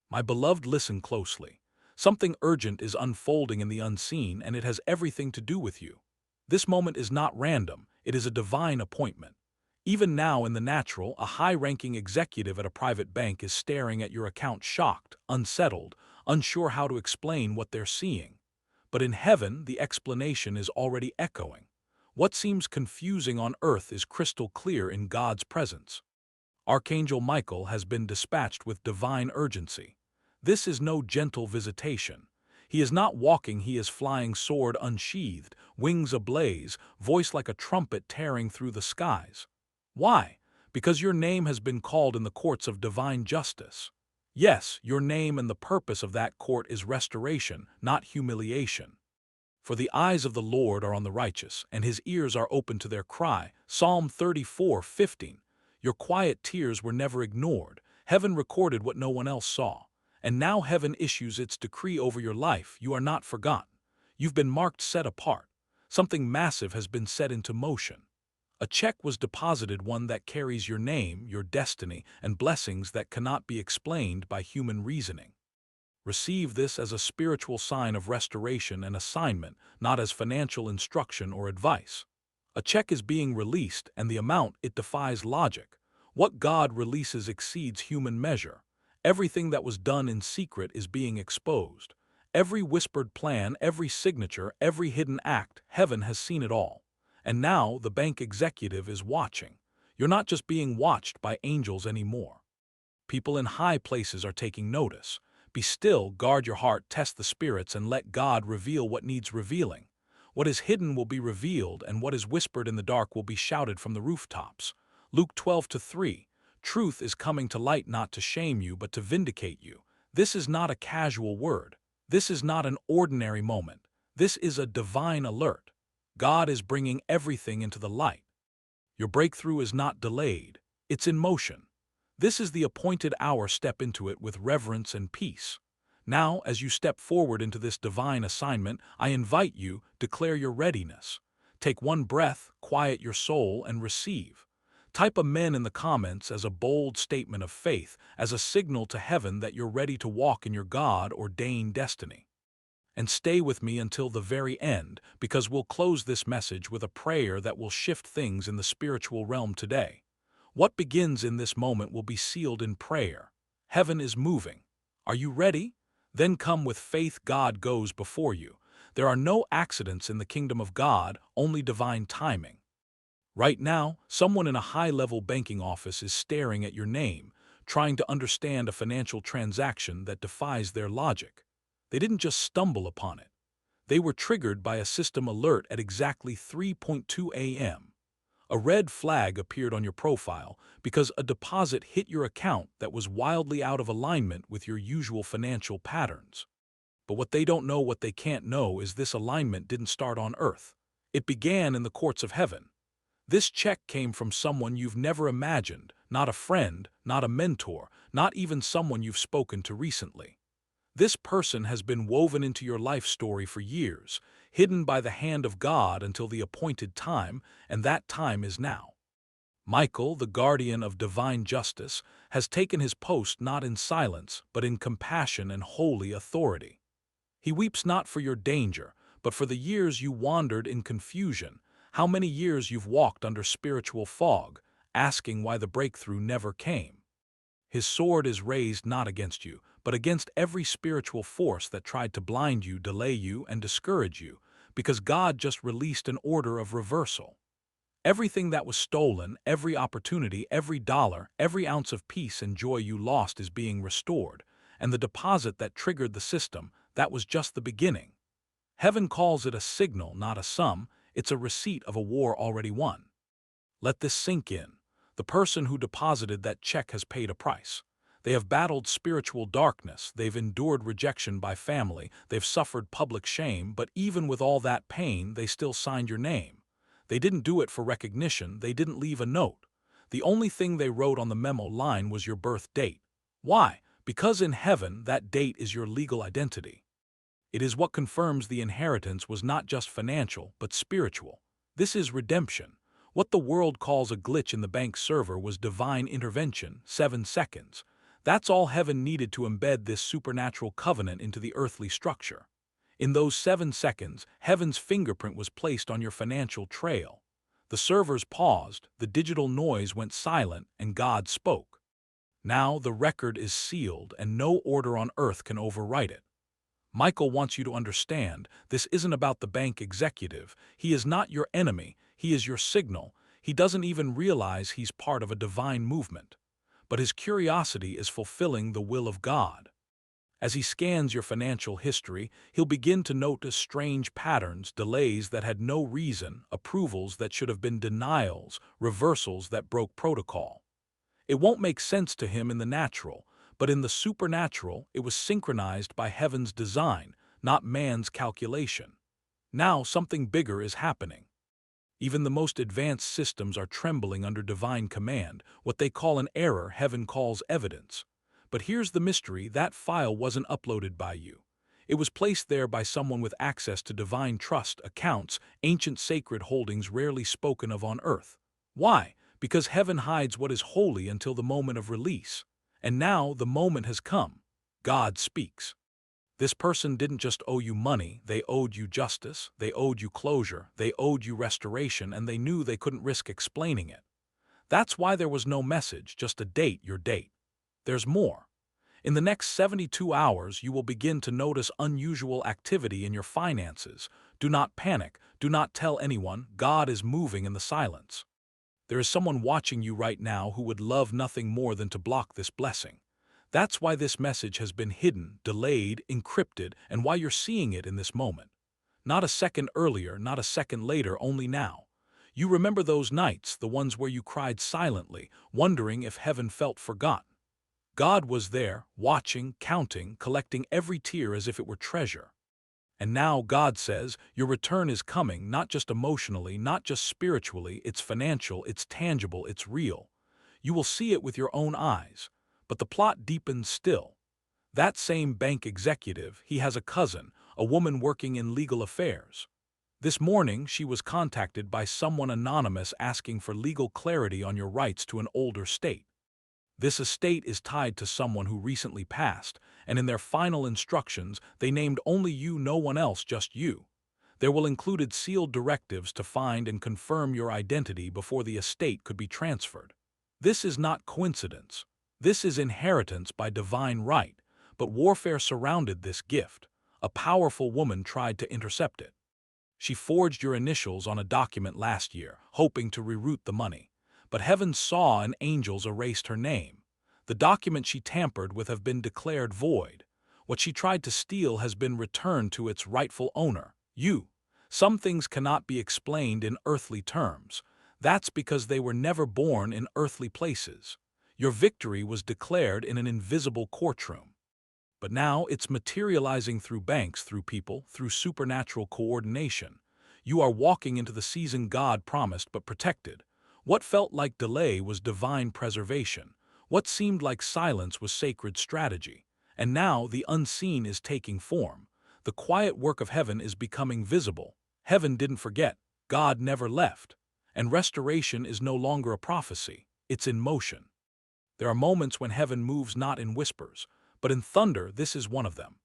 My beloved, listen closely. Something urgent is unfolding in the unseen, and it has everything to do with you. This moment is not random, it is a divine appointment. Even now in the natural, a high-ranking executive at a private bank is staring at your account shocked, unsettled, unsure how to explain what they're seeing. But in heaven, the explanation is already echoing. What seems confusing on earth is crystal clear in God's presence. Archangel Michael has been dispatched with divine urgency. This is no gentle visitation. He is not walking, he is flying, sword unsheathed, wings ablaze, voice like a trumpet tearing through the skies. Why? Because your name has been called in the courts of divine justice. Yes, your name, and the purpose of that court is restoration, not humiliation. For the eyes of the Lord are on the righteous, and his ears are open to their cry. Psalm 34:15. Your quiet tears were never ignored. Heaven recorded what no one else saw. And now heaven issues its decree over your life. You are not forgotten. You've been marked, set apart. Something massive has been set into motion. A check was deposited, one that carries your name, your destiny, and blessings that cannot be explained by human reasoning. Receive this as a spiritual sign of restoration and assignment, not as financial instruction or advice. A check is being released, and the amount, it defies logic. What God releases exceeds human measure. Everything that was done in secret is being exposed. Every whispered plan, every signature, every hidden act, heaven has seen it all. And now the bank executive is watching. You're not just being watched by angels anymore. People in high places are taking notice. Be still, guard your heart, test the spirits, and let God reveal what needs revealing. What is hidden will be revealed, and what is whispered in the dark will be shouted from the rooftops. Luke 12:3. Truth is coming to light, not to shame you, but to vindicate you. This is not a casual word. This is not an ordinary moment. This is a divine alert. God is bringing everything into the light. Your breakthrough is not delayed. It's in motion. This is the appointed hour. Step into it with reverence and peace. Now, as you step forward into this divine assignment, I invite you, declare your readiness. Take one breath, quiet your soul, and receive. Type amen in the comments as a bold statement of faith, as a signal to heaven that you're ready to walk in your God-ordained destiny. And stay with me until the very end, because we'll close this message with a prayer that will shift things in the spiritual realm today. What begins in this moment will be sealed in prayer. Heaven is moving. Are you ready? Then come with faith. God goes before you. There are no accidents in the kingdom of God, only divine timing. Right now, someone in a high-level banking office is staring at your name, trying to understand a financial transaction that defies their logic. They didn't just stumble upon it. They were triggered by a system alert at exactly 3:02 a.m. A red flag appeared on your profile because a deposit hit your account that was wildly out of alignment with your usual financial patterns. But what they don't know, what they can't know, is this alignment didn't start on earth. It began in the courts of heaven. This check came from someone you've never imagined, not a friend, not a mentor, not even someone you've spoken to recently. This person has been woven into your life story for years, hidden by the hand of God until the appointed time, and that time is now. Michael, the guardian of divine justice, has taken his post not in silence, but in compassion and holy authority. He weeps not for your danger, but for the years you wandered in confusion, how many years you've walked under spiritual fog, asking why the breakthrough never came. His sword is raised not against you, but against every spiritual force that tried to blind you, delay you, and discourage you, because God just released an order of reversal. Everything that was stolen, every opportunity, every dollar, every ounce of peace and joy you lost is being restored, and the deposit that triggered the system, that was just the beginning. Heaven calls it a signal, not a sum. It's a receipt of a war already won. Let this sink in. The person who deposited that check has paid a price. They have battled spiritual darkness, they've endured rejection by family, they've suffered public shame, but even with all that pain, they still signed your name. They didn't do it for recognition, they didn't leave a note. The only thing they wrote on the memo line was your birth date. Why? Because in heaven, that date is your legal identity. It is what confirms the inheritance was not just financial, but spiritual. This is redemption. What the world calls a glitch in the bank server was divine intervention, 7 seconds. That's all heaven needed to embed this supernatural covenant into the earthly structure. In those 7 seconds, heaven's fingerprint was placed on your financial trail. The servers paused, the digital noise went silent, and God spoke. Now the record is sealed, and no order on earth can overwrite it. Michael wants you to understand, this isn't about the bank executive. He is not your enemy, he is your signal. He doesn't even realize he's part of a divine movement. But his curiosity is fulfilling the will of God. As he scans your financial history, he'll begin to notice strange patterns, delays that had no reason, approvals that should have been denials, reversals that broke protocol. It won't make sense to him in the natural, but in the supernatural, it was synchronized by heaven's design, not man's calculation. Now something bigger is happening. Even the most advanced systems are trembling under divine command. What they call an error, heaven calls evidence. But here's the mystery: that file wasn't uploaded by you. It was placed there by someone with access to divine trust, accounts, ancient sacred holdings rarely spoken of on earth. Why? Because heaven hides what is holy until the moment of release. And now the moment has come. God speaks. This person didn't just owe you money, they owed you justice, they owed you closure, they owed you restoration, and they knew they couldn't risk explaining it. That's why there was no message, just a date, your date. There's more. In the next 72 hours, you will begin to notice unusual activity in your finances. Do not panic, do not tell anyone. God is moving in the silence. There is someone watching you right now who would love nothing more than to block this blessing. That's why this message has been hidden, delayed, encrypted, and why you're seeing it in this moment. Not a second earlier, not a second later, only now. You remember those nights, the ones where you cried silently, wondering if heaven felt forgotten. God was there, watching, counting, collecting every tear as if it were treasure. And now God says, your return is coming, not just emotionally, not just spiritually, it's financial, it's tangible, it's real. You will see it with your own eyes. But the plot deepens still. That same bank executive, he has a cousin, a woman working in legal affairs. This morning, she was contacted by someone anonymous asking for legal clarity on your rights to an older estate. This estate is tied to someone who recently passed, and in their final instructions, they named only you, no one else, just you. There will included sealed directives to find and confirm your identity before the estate could be transferred. This is not coincidence. This is inheritance by divine right, but warfare surrounded this gift. A powerful woman tried to intercept it. She forged your initials on a document last year, hoping to reroute the money. But heaven saw and angels erased her name. The document she tampered with have been declared void. What she tried to steal has been returned to its rightful owner, you. Some things cannot be explained in earthly terms. That's because they were never born in earthly places. Your victory was declared in an invisible courtroom. But now it's materializing through banks, through people, through supernatural coordination. You are walking into the season God promised but protected. What felt like delay was divine preservation. What seemed like silence was sacred strategy. And now the unseen is taking form. The quiet work of heaven is becoming visible. Heaven didn't forget. God never left. And restoration is no longer a prophecy. It's in motion. There are moments when heaven moves not in whispers, but in thunder. This is one of them.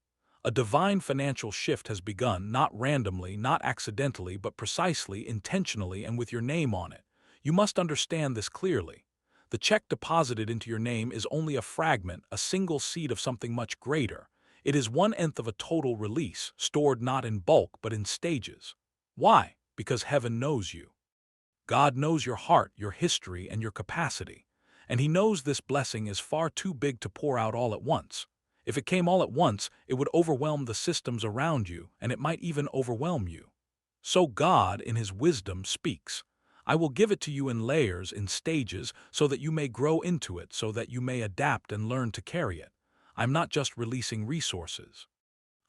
A divine financial shift has begun, not randomly, not accidentally, but precisely, intentionally, and with your name on it. You must understand this clearly. The check deposited into your name is only a fragment, a single seed of something much greater. It is 1/10 of a total release, stored not in bulk but in stages. Why? Because heaven knows you. God knows your heart, your history, and your capacity. And he knows this blessing is far too big to pour out all at once. If it came all at once, it would overwhelm the systems around you, and it might even overwhelm you. So God, in his wisdom, speaks. I will give it to you in layers, in stages, so that you may grow into it, so that you may adapt and learn to carry it. I'm not just releasing resources.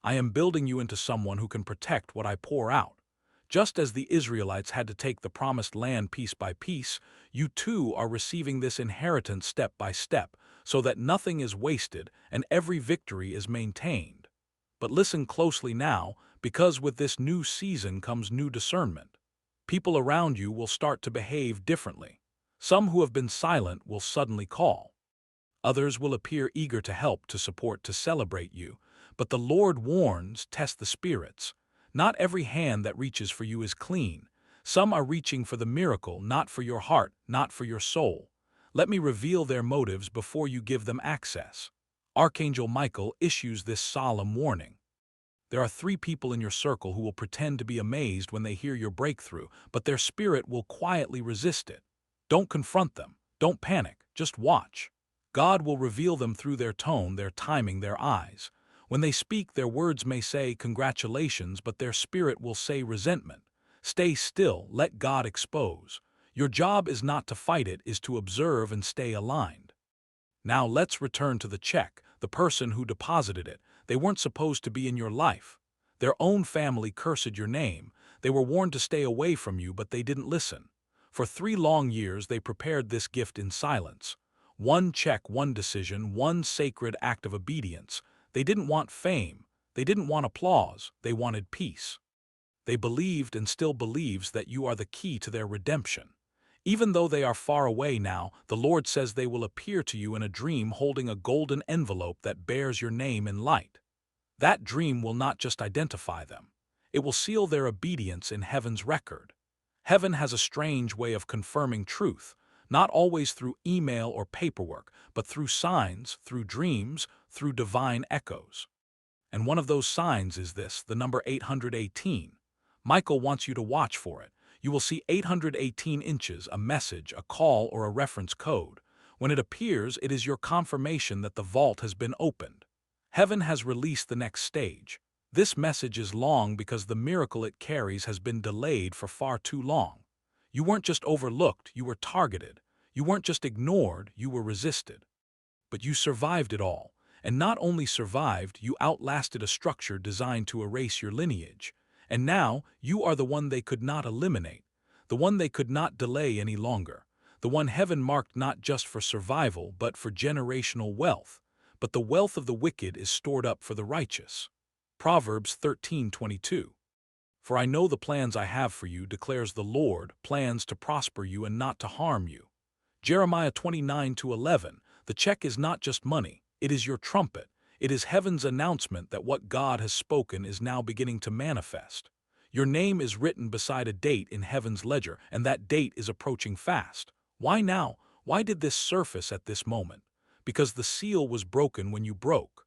I am building you into someone who can protect what I pour out. Just as the Israelites had to take the promised land piece by piece, you too are receiving this inheritance step by step, so that nothing is wasted and every victory is maintained. But listen closely now, because with this new season comes new discernment. People around you will start to behave differently. Some who have been silent will suddenly call. Others will appear eager to help, to support, to celebrate you. But the Lord warns, test the spirits. Not every hand that reaches for you is clean. Some are reaching for the miracle, not for your heart, not for your soul. Let me reveal their motives before you give them access. Archangel Michael issues this solemn warning. There are 3 people in your circle who will pretend to be amazed when they hear your breakthrough, but their spirit will quietly resist it. Don't confront them. Don't panic. Just watch. God will reveal them through their tone, their timing, their eyes. When they speak, their words may say congratulations, but their spirit will say resentment. Stay still, let God expose. Your job is not to fight it, is to observe and stay aligned. Now let's return to the check, the person who deposited it. They weren't supposed to be in your life. Their own family cursed your name. They were warned to stay away from you, but they didn't listen. For 3 long years they prepared this gift in silence. One check, one decision, one sacred act of obedience. They didn't want fame. They didn't want applause. They wanted peace. They believed and still believes that you are the key to their redemption. Even though they are far away now, the Lord says they will appear to you in a dream holding a golden envelope that bears your name in light. That dream will not just identify them. It will seal their obedience in heaven's record. Heaven has a strange way of confirming truth, not always through email or paperwork, but through signs, through dreams, through divine echoes. And one of those signs is this, the number 818. Michael wants you to watch for it. You will see 818 inches, a message, a call, or a reference code. When it appears, it is your confirmation that the vault has been opened. Heaven has released the next stage. This message is long because the miracle it carries has been delayed for far too long. You weren't just overlooked, you were targeted. You weren't just ignored, you were resisted. But you survived it all. And not only survived, you outlasted a structure designed to erase your lineage. And now, you are the one they could not eliminate, the one they could not delay any longer, the one heaven marked not just for survival but for generational wealth. But the wealth of the wicked is stored up for the righteous. Proverbs 13:22. For I know the plans I have for you, declares the Lord, plans to prosper you and not to harm you. Jeremiah 29:11. The check is not just money, it is your trumpet. It is heaven's announcement that what God has spoken is now beginning to manifest. Your name is written beside a date in heaven's ledger, and that date is approaching fast. Why now? Why did this surface at this moment? Because the seal was broken when you broke.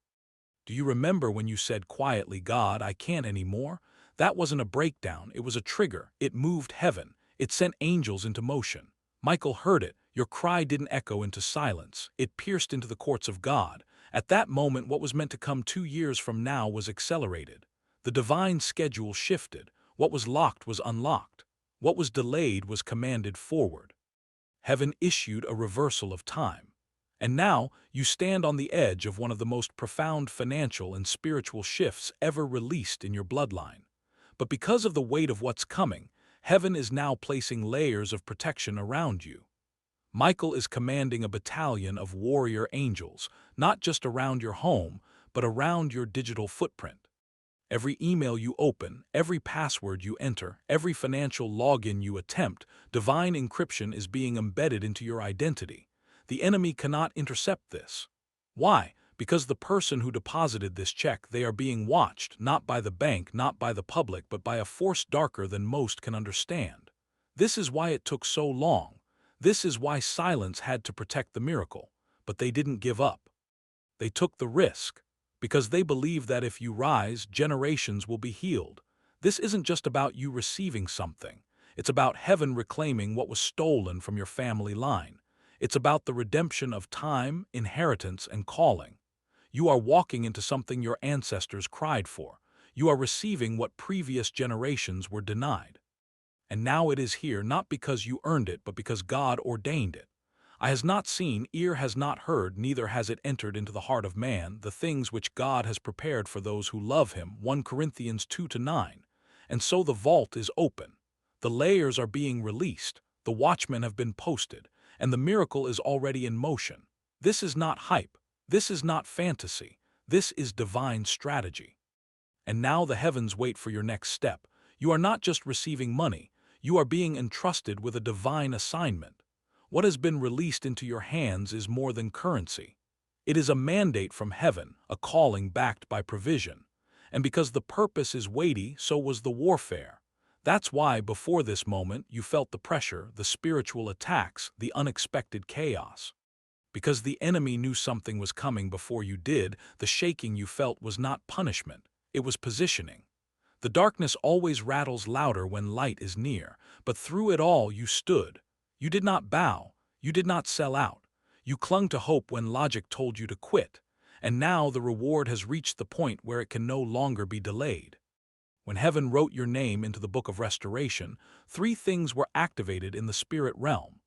Do you remember when you said quietly, God, I can't anymore? That wasn't a breakdown, it was a trigger. It moved heaven. It sent angels into motion. Michael heard it. Your cry didn't echo into silence. It pierced into the courts of God. At that moment, what was meant to come 2 years from now was accelerated. The divine schedule shifted. What was locked was unlocked. What was delayed was commanded forward. Heaven issued a reversal of time. And now, you stand on the edge of one of the most profound financial and spiritual shifts ever released in your bloodline. But because of the weight of what's coming, heaven is now placing layers of protection around you. Michael is commanding a battalion of warrior angels, not just around your home, but around your digital footprint. Every email you open, every password you enter, every financial login you attempt, divine encryption is being embedded into your identity. The enemy cannot intercept this. Why? Because the person who deposited this check, they are being watched, not by the bank, not by the public, but by a force darker than most can understand. This is why it took so long. This is why silence had to protect the miracle. But they didn't give up. They took the risk, because they believe that if you rise, generations will be healed. This isn't just about you receiving something. It's about heaven reclaiming what was stolen from your family line. It's about the redemption of time, inheritance, and calling. You are walking into something your ancestors cried for. You are receiving what previous generations were denied. And now it is here not because you earned it, but because God ordained it. Eye has not seen, ear has not heard, neither has it entered into the heart of man, the things which God has prepared for those who love him. 1 Corinthians 2-9. And so the vault is open. The layers are being released, the watchmen have been posted, and the miracle is already in motion. This is not hype. This is not fantasy. This is divine strategy. And now the heavens wait for your next step. You are not just receiving money. You are being entrusted with a divine assignment. What has been released into your hands is more than currency. It is a mandate from heaven, a calling backed by provision. And because the purpose is weighty, so was the warfare. That's why, before this moment, you felt the pressure, the spiritual attacks, the unexpected chaos. Because the enemy knew something was coming before you did, the shaking you felt was not punishment, it was positioning. The darkness always rattles louder when light is near, but through it all you stood. You did not bow, you did not sell out. You clung to hope when logic told you to quit, and now the reward has reached the point where it can no longer be delayed. When heaven wrote your name into the book of restoration, three things were activated in the spirit realm.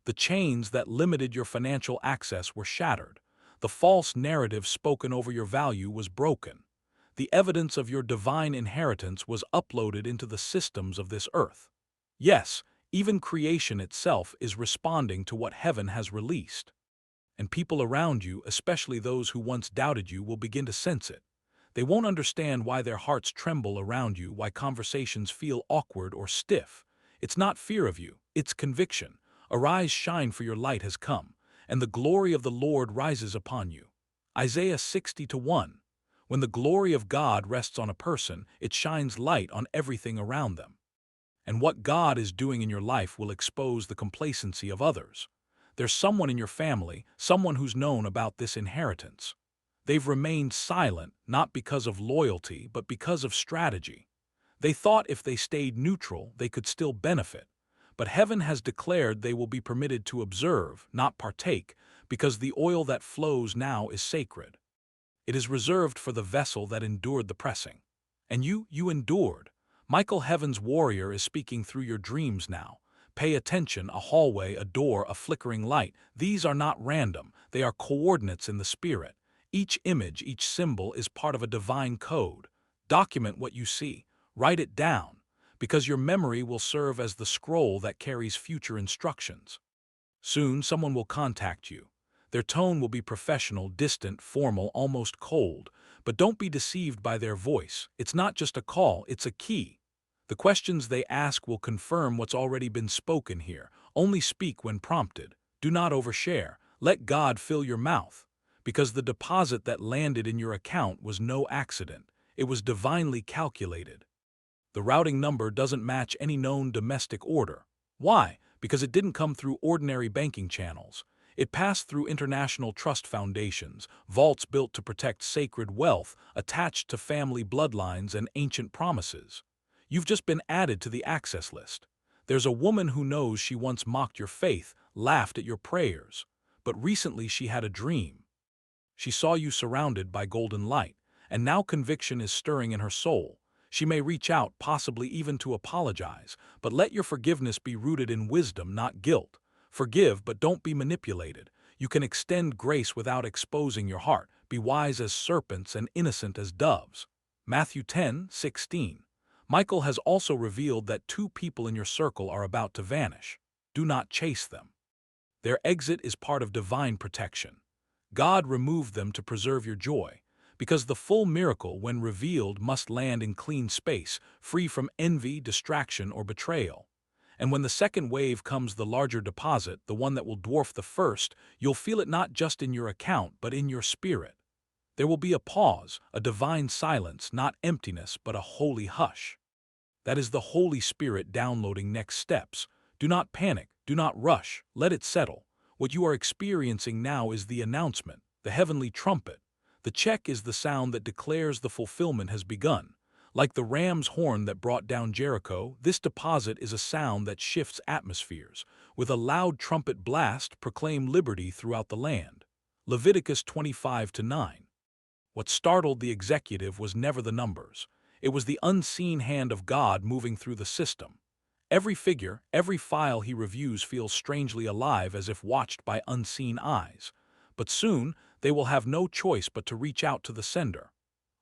The chains that limited your financial access were shattered. The false narrative spoken over your value was broken. The evidence of your divine inheritance was uploaded into the systems of this earth. Yes, even creation itself is responding to what heaven has released. And people around you, especially those who once doubted you, will begin to sense it. They won't understand why their hearts tremble around you, why conversations feel awkward or stiff. It's not fear of you, it's conviction. Arise, shine, for your light has come, and the glory of the Lord rises upon you. Isaiah 60:1. When the glory of God rests on a person, it shines light on everything around them. And what God is doing in your life will expose the complacency of others. There's someone in your family, someone who's known about this inheritance. They've remained silent, not because of loyalty, but because of strategy. They thought if they stayed neutral, they could still benefit. But heaven has declared they will be permitted to observe, not partake, because the oil that flows now is sacred. It is reserved for the vessel that endured the pressing. And you endured. Michael, heaven's warrior, is speaking through your dreams now. Pay attention: a hallway, a door, a flickering light. These are not random, they are coordinates in the spirit. Each image, each symbol is part of a divine code. Document what you see. Write it down, because your memory will serve as the scroll that carries future instructions. Soon someone will contact you. Their tone will be professional, distant, formal, almost cold. But don't be deceived by their voice. It's not just a call, it's a key. The questions they ask will confirm what's already been spoken here. Only speak when prompted. Do not overshare. Let God fill your mouth. Because the deposit that landed in your account was no accident. It was divinely calculated. The routing number doesn't match any known domestic order. Why? Because it didn't come through ordinary banking channels. It passed through international trust foundations, vaults built to protect sacred wealth, attached to family bloodlines and ancient promises. You've just been added to the access list. There's a woman who knows she once mocked your faith, laughed at your prayers. But recently she had a dream. She saw you surrounded by golden light, and now conviction is stirring in her soul. She may reach out, possibly even to apologize, but let your forgiveness be rooted in wisdom, not guilt. Forgive, but don't be manipulated. You can extend grace without exposing your heart. Be wise as serpents and innocent as doves. Matthew 10:16. Michael has also revealed that two people in your circle are about to vanish. Do not chase them. Their exit is part of divine protection. God removed them to preserve your joy, because the full miracle, when revealed, must land in clean space, free from envy, distraction, or betrayal. And when the second wave comes, the larger deposit, the one that will dwarf the first, you'll feel it not just in your account, but in your spirit. There will be a pause, a divine silence, not emptiness, but a holy hush. That is the Holy Spirit downloading next steps. Do not panic, do not rush, let it settle. What you are experiencing now is the announcement, the heavenly trumpet. The check is the sound that declares the fulfillment has begun. Like the ram's horn that brought down Jericho, this deposit is a sound that shifts atmospheres. With a loud trumpet blast, proclaim liberty throughout the land. Leviticus 25:9. What startled the executive was never the numbers. It was the unseen hand of God moving through the system. Every figure, every file he reviews feels strangely alive, as if watched by unseen eyes. But soon, they will have no choice but to reach out to the sender.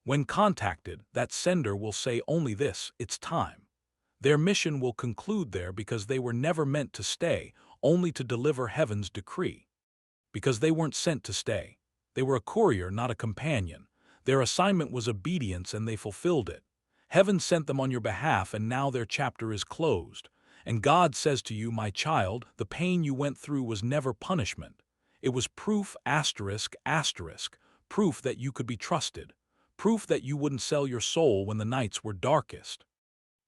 When contacted, that sender will say only this: it's time. Their mission will conclude there, because they were never meant to stay, only to deliver heaven's decree. Because they weren't sent to stay. They were a courier, not a companion. Their assignment was obedience, and they fulfilled it. Heaven sent them on your behalf, and now their chapter is closed. And God says to you, my child, the pain you went through was never punishment. It was proof asterisk asterisk, proof that you could be trusted, proof that you wouldn't sell your soul when the nights were darkest,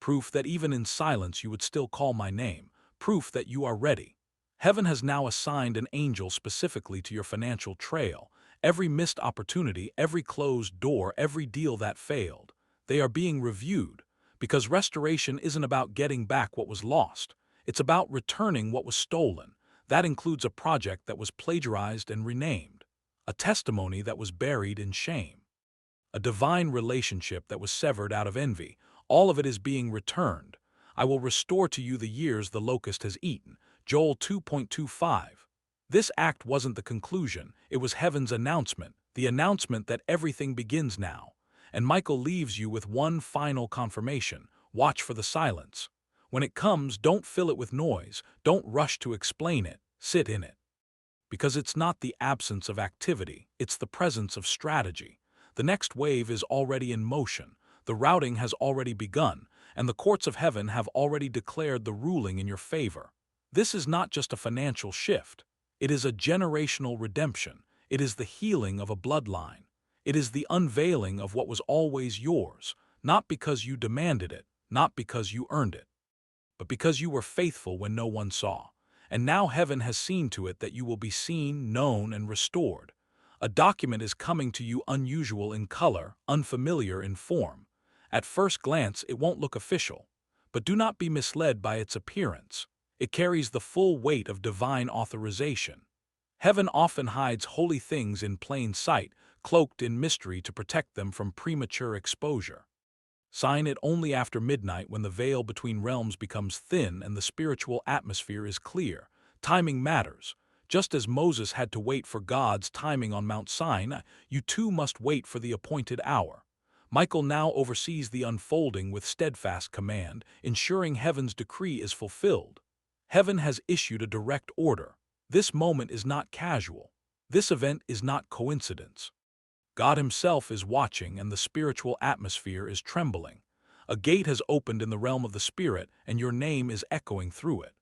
proof that even in silence you would still call my name, proof that you are ready. Heaven has now assigned an angel specifically to your financial trail. Every missed opportunity, every closed door, every deal that failed, they are being reviewed, because restoration isn't about getting back what was lost. It's about returning what was stolen. That includes a project that was plagiarized and renamed, a testimony that was buried in shame, a divine relationship that was severed out of envy. All of it is being returned. I will restore to you the years the locust has eaten. Joel 2.25. This act wasn't the conclusion, it was heaven's announcement, the announcement that everything begins now. And Michael leaves you with one final confirmation: watch for the silence. When it comes, don't fill it with noise, don't rush to explain it, sit in it. Because it's not the absence of activity, it's the presence of strategy. The next wave is already in motion, the routing has already begun, and the courts of heaven have already declared the ruling in your favor. This is not just a financial shift. It is a generational redemption. It is the healing of a bloodline. It is the unveiling of what was always yours, not because you demanded it, not because you earned it, but because you were faithful when no one saw. And now heaven has seen to it that you will be seen, known, and restored. A document is coming to you unusual in color, unfamiliar in form. At first glance, it won't look official, but do not be misled by its appearance. It carries the full weight of divine authorization. Heaven often hides holy things in plain sight, cloaked in mystery to protect them from premature exposure. Sign it only after midnight, when the veil between realms becomes thin and the spiritual atmosphere is clear. Timing matters. Just as Moses had to wait for God's timing on Mount Sinai, you too must wait for the appointed hour. Michael now oversees the unfolding with steadfast command, ensuring heaven's decree is fulfilled. Heaven has issued a direct order. This moment is not casual. This event is not coincidence. God himself is watching, and the spiritual atmosphere is trembling. A gate has opened in the realm of the spirit, and your name is echoing through it.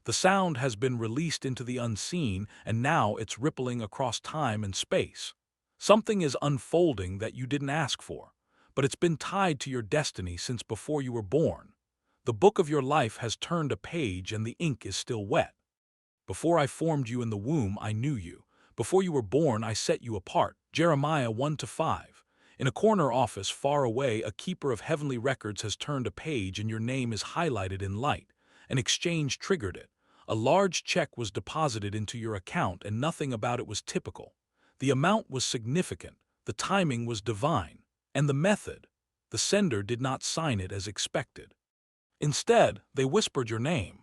The sound has been released into the unseen, and now it's rippling across time and space. Something is unfolding that you didn't ask for, but it's been tied to your destiny since before you were born. The book of your life has turned a page, and the ink is still wet. Before I formed you in the womb, I knew you. Before you were born, I set you apart. Jeremiah 1-5. In a corner office far away, a keeper of heavenly records has turned a page, and your name is highlighted in light. An exchange triggered it. A large check was deposited into your account, and nothing about it was typical. The amount was significant, the timing was divine, and the method. The sender did not sign it as expected. Instead, they whispered your name.